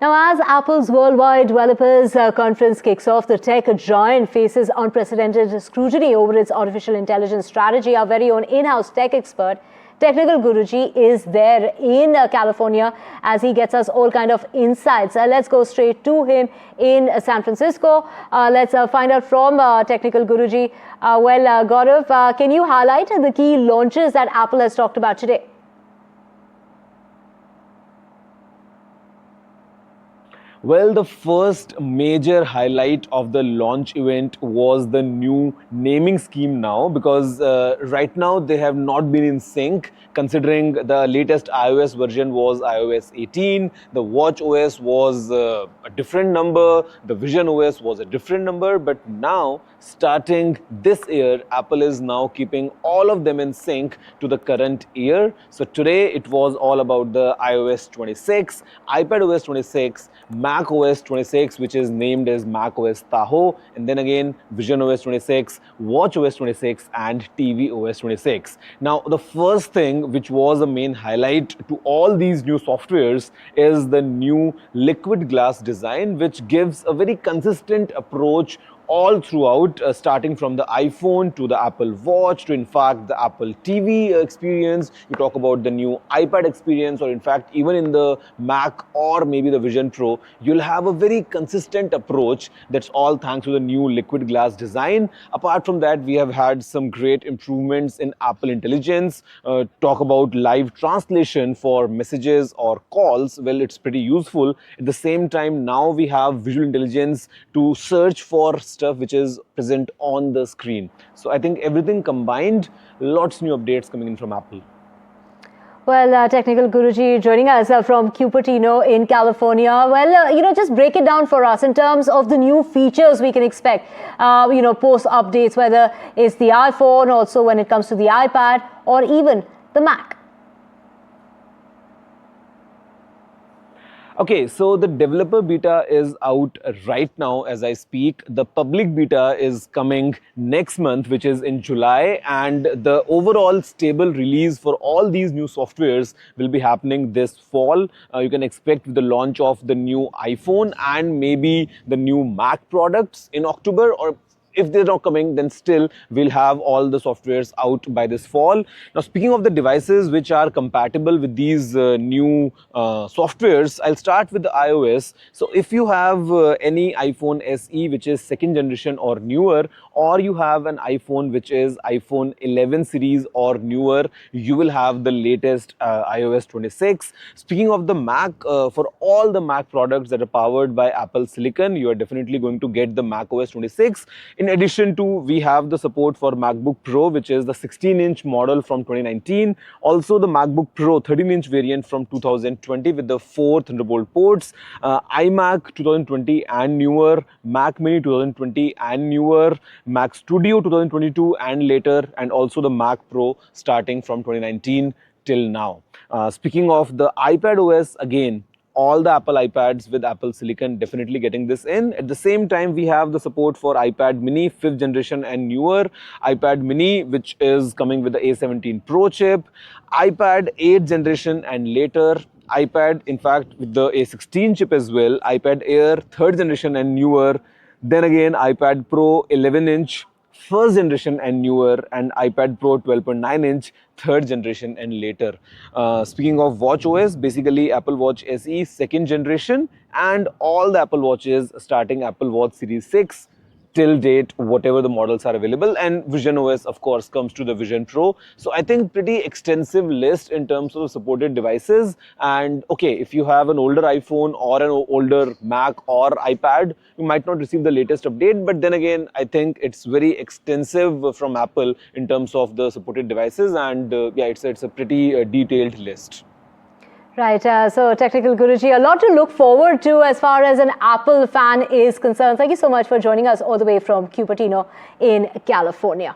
Now, as Apple's Worldwide Developers Conference kicks off, the tech giant faces unprecedented scrutiny over its artificial intelligence strategy. Our very own in-house tech expert, Technical Guruji, is there in California as he gets us all kind of insights. Let's go straight to him in San Francisco. Let's find out from Technical Guruji. Gaurav, can you highlight the key launches that Apple has talked about today? Well, the first major highlight of the launch event was the new naming scheme now, because right now they have not been in sync, considering the latest iOS version was iOS 18, the watchOS was a different number, the visionOS was a different number, but now starting this year, Apple is now keeping all of them in sync to the current year. So today it was all about the iOS 26, iPadOS 26, macOS 26, which is named as macOS Tahoe, and then again visionOS 26, watchOS 26 and tvOS 26. Now the first thing which was the main highlight to all these new softwares is the new liquid glass design, which gives a very consistent approach all throughout, starting from the iPhone to the Apple Watch to in fact the Apple TV experience. You talk about the new iPad experience, or in fact even in the Mac or maybe the Vision Pro, you'll have a very consistent approach. That's all thanks to the new liquid glass design. Apart from that, we have had some great improvements in Apple Intelligence. Talk about live translation for messages or calls. Well, it's pretty useful. At the same time, now we have visual intelligence to search for stuff which is present on the screen. So I think everything combined, lots new updates coming in from Apple. Well, Technical Guruji joining us from Cupertino in California. Well, just break it down for us in terms of the new features we can expect, post updates, whether it's the iPhone, also when it comes to the iPad or even the Mac. Okay, so the developer beta is out right now as I speak. The public beta is coming next month, which is in July, and the overall stable release for all these new softwares will be happening this fall. You can expect the launch of the new iPhone and maybe the new Mac products in October, or if they're not coming, then still we'll have all the softwares out by this fall. Now, speaking of the devices which are compatible with these new softwares, I'll start with the iOS. So if you have any iPhone SE, which is second generation or newer, or you have an iPhone which is iPhone 11 series or newer, you will have the latest iOS 26. Speaking of the Mac, for all the Mac products that are powered by Apple Silicon, you are definitely going to get the macOS 26. In addition to, we have the support for MacBook Pro, which is the 16-inch model from 2019. Also the MacBook Pro 13-inch variant from 2020 with the 4 Thunderbolt ports. iMac 2020 and newer, Mac Mini 2020 and newer, Mac Studio 2022 and later, and also the Mac Pro starting from 2019 till now. Speaking of the iPadOS, again, all the Apple iPads with Apple Silicon definitely getting this in. At the same time, we have the support for iPad Mini 5th generation and newer, iPad Mini which is coming with the A17 Pro chip, iPad 8th generation and later, iPad in fact with the A16 chip as well, iPad Air 3rd generation and newer, then again iPad Pro 11-inch, first generation and newer, and iPad Pro 12.9-inch, third generation and later. Speaking of watchOS, basically Apple Watch SE second generation and all the Apple Watches starting Apple Watch Series 6 till date, whatever the models are available, and visionOS of course comes to the Vision Pro. So I think pretty extensive list in terms of supported devices. And okay, if you have an older iPhone or an older Mac or iPad, you might not receive the latest update, but then again I think it's very extensive from Apple in terms of the supported devices, and yeah, it's a pretty detailed list. Right, so Technical Guruji, a lot to look forward to as far as an Apple fan is concerned. Thank you so much for joining us all the way from Cupertino in California.